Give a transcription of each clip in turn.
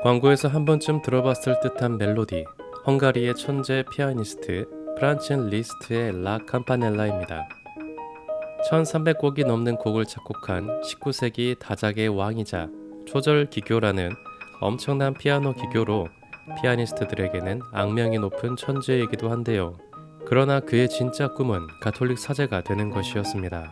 광고에서 한 번쯤 들어봤을 듯한 멜로디, 헝가리의 천재 피아니스트 프란첸 리스트의 라 campanella입니다. 1300곡이 넘는 곡을 작곡한 19세기 다작의 왕이자 초절 기교라는 엄청난 피아노 기교로 피아니스트들에게는 악명이 높은 천재이기도 한데요. 그러나 그의 진짜 꿈은 가톨릭 사제가 되는 것이었습니다.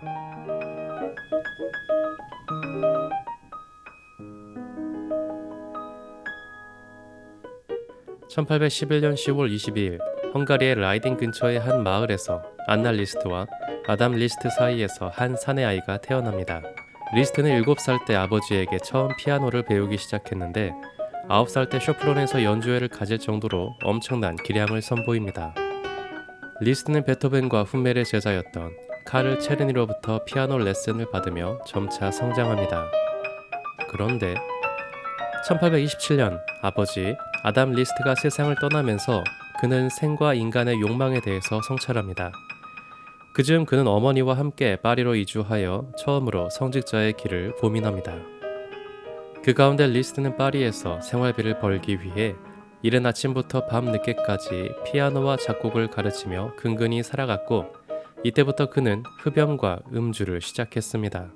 1811년 10월 22일 헝가리의 라이딘 근처의 한 마을에서 안나 리스트와 아담 리스트 사이에서 한 사내아이가 태어납니다. 리스트는 7살 때 아버지에게 처음 피아노를 배우기 시작했는데 9살 때 쇼프론에서 연주회를 가질 정도로 엄청난 기량을 선보입니다. 리스트는 베토벤과 훈멜의 제자였던 카를 체르니로부터 피아노 레슨을 받으며 점차 성장합니다. 그런데 1827년 아버지 아담 리스트가 세상을 떠나면서 그는 생과 인간의 욕망에 대해서 성찰합니다. 그즈음 그는 어머니와 함께 파리로 이주하여 처음으로 성직자의 길을 고민합니다. 그 가운데 리스트는 파리에서 생활비를 벌기 위해 이른 아침부터 밤 늦게까지 피아노와 작곡을 가르치며 근근히 살아갔고, 이때부터 그는 흡연과 음주를 시작했습니다.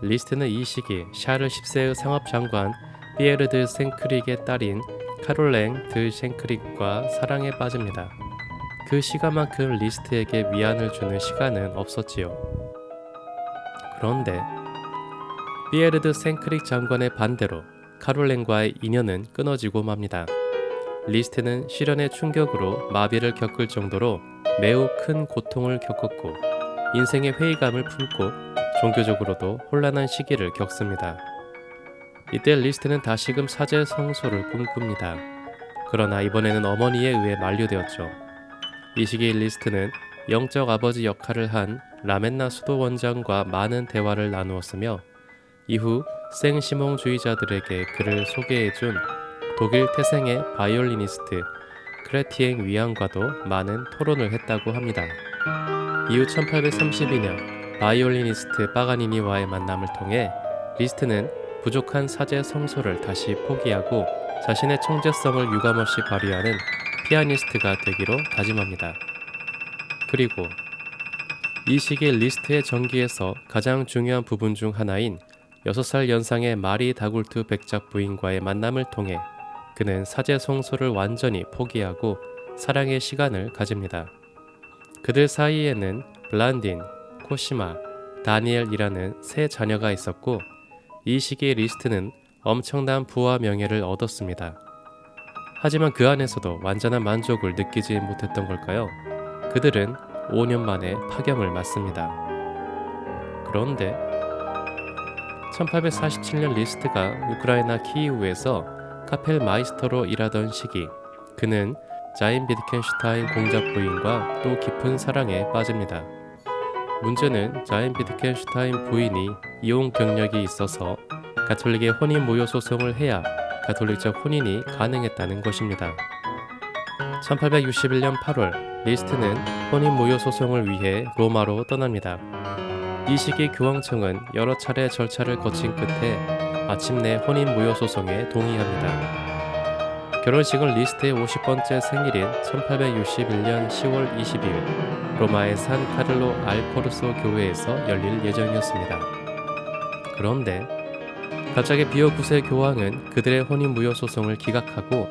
리스트는 이 시기 샤르 10세의 상업장관 피에르 드 생크릭의 딸인 카롤랭 드 생크릭과 사랑에 빠집니다. 그 시간만큼 리스트에게 위안을 주는 시간은 없었지요. 그런데 피에르 드 생크릭 장관의 반대로 카롤랭과의 인연은 끊어지고 맙니다. 리스트는 시련의 충격으로 마비를 겪을 정도로 매우 큰 고통을 겪었고 인생의 회의감을 품고 종교적으로도 혼란한 시기를 겪습니다. 이때 리스트는 다시금 사제 성소를 꿈꿉니다. 그러나 이번에는 어머니에 의해 만류되었죠. 이 시기 리스트는 영적 아버지 역할을 한 라멘나 수도원장과 많은 대화를 나누었으며 이후 생시몽주의자들에게 그를 소개해준 독일 태생의 바이올리니스트 크레티엥 위안과도 많은 토론을 했다고 합니다. 이후 1832년 바이올리니스트 파가니니와의 만남을 통해 리스트는 부족한 사제 성소를 다시 포기하고 자신의 청재성을 유감없이 발휘하는 피아니스트가 되기로 다짐합니다. 그리고 이 시기 리스트의 전기에서 가장 중요한 부분 중 하나인 6살 연상의 마리 다굴트 백작 부인과의 만남을 통해 그는 사제 성소를 완전히 포기하고 사랑의 시간을 가집니다. 그들 사이에는 블란딘, 코시마, 다니엘이라는 세 자녀가 있었고 이 시기에 리스트는 엄청난 부와 명예를 얻었습니다. 하지만 그 안에서도 완전한 만족을 느끼지 못했던 걸까요? 그들은 5년 만에 파경을 맞습니다. 그런데 1847년 리스트가 우크라이나 키이우에서 카펠 마이스터로 일하던 시기, 그는 자인 비트켄슈타인 공작 부인과 또 깊은 사랑에 빠집니다. 문제는 자인 비트켄슈타인 부인이 이혼 경력이 있어서 가톨릭의 혼인 무효 소송을 해야 가톨릭적 혼인이 가능했다는 것입니다. 1861년 8월 리스트는 혼인 무효 소송을 위해 로마로 떠납니다. 이 시기 교황청은 여러 차례 절차를 거친 끝에 마침내 혼인 무효 소송에 동의합니다. 결혼식은 리스트의 50번째 생일인 1861년 10월 20일 로마의 산 카를로 알코르소 교회에서 열릴 예정이었습니다. 그런데 갑자기 비오 9세 교황은 그들의 혼인 무효 소송을 기각하고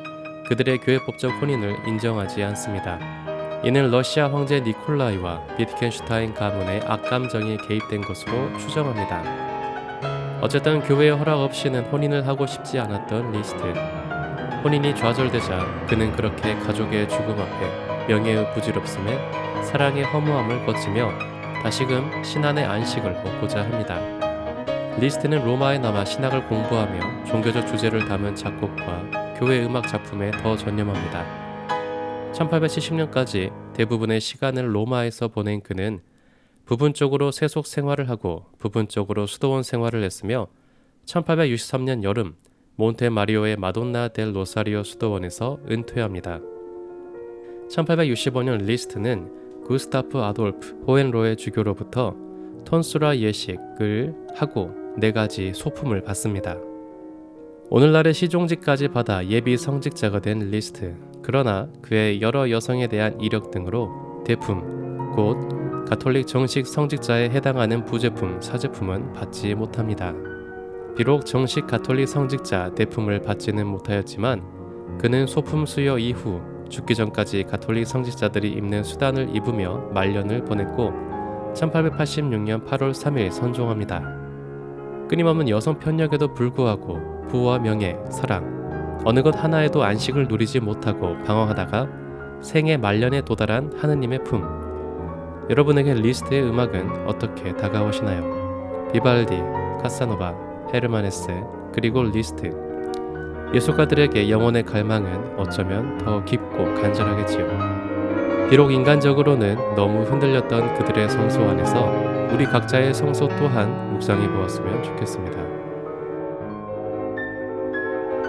그들의 교회법적 혼인을 인정하지 않습니다. 이는 러시아 황제 니콜라이와 비트켄슈타인 가문의 악감정이 개입된 것으로 추정합니다. 어쨌든 교회의 허락 없이는 혼인을 하고 싶지 않았던 리스트. 혼인이 좌절되자 그는 그렇게 가족의 죽음 앞에 명예의 부질없음에 사랑의 허무함을 거치며 다시금 신안의 안식을 얻고자 합니다. 리스트는 로마에 남아 신학을 공부하며 종교적 주제를 담은 작곡과 교회 음악 작품에 더 전념합니다. 1870년까지 대부분의 시간을 로마에서 보낸 그는 부분적으로 세속 생활을 하고 부분적으로 수도원 생활을 했으며 1863년 여름 몬테마리오의 마돈나 델 로사리오 수도원에서 은퇴합니다. 1865년 리스트는 구스타프 아돌프 호헨로의 주교로부터 톤수라 예식을 하고 4가지 소품을 받습니다. 오늘날의 시종지까지 받아 예비 성직자가 된 리스트. 그러나 그의 여러 여성에 대한 이력 등으로 대품, 곧 가톨릭 정식 성직자에 해당하는 부제품, 사제품은 받지 못합니다. 비록 정식 가톨릭 성직자 대품을 받지는 못하였지만 그는 소품 수여 이후 죽기 전까지 가톨릭 성직자들이 입는 수단을 입으며 말년을 보냈고 1886년 8월 3일 선종합니다. 끊임없는 여성 편력에도 불구하고 부와 명예, 사랑, 어느 것 하나에도 안식을 누리지 못하고 방황하다가 생애 말년에 도달한 하느님의 품. 여러분에게 리스트의 음악은 어떻게 다가오시나요? 비발디, 카사노바, 헤르만 헤세, 그리고 리스트. 예술가들에게 영혼의 갈망은 어쩌면 더 깊고 간절하겠지요. 비록 인간적으로는 너무 흔들렸던 그들의 성소 안에서 우리 각자의 성소 또한 묵상해 보았으면 좋겠습니다.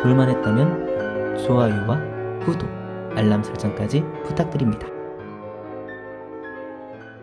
볼만했다면 좋아요와 구독, 알람 설정까지 부탁드립니다.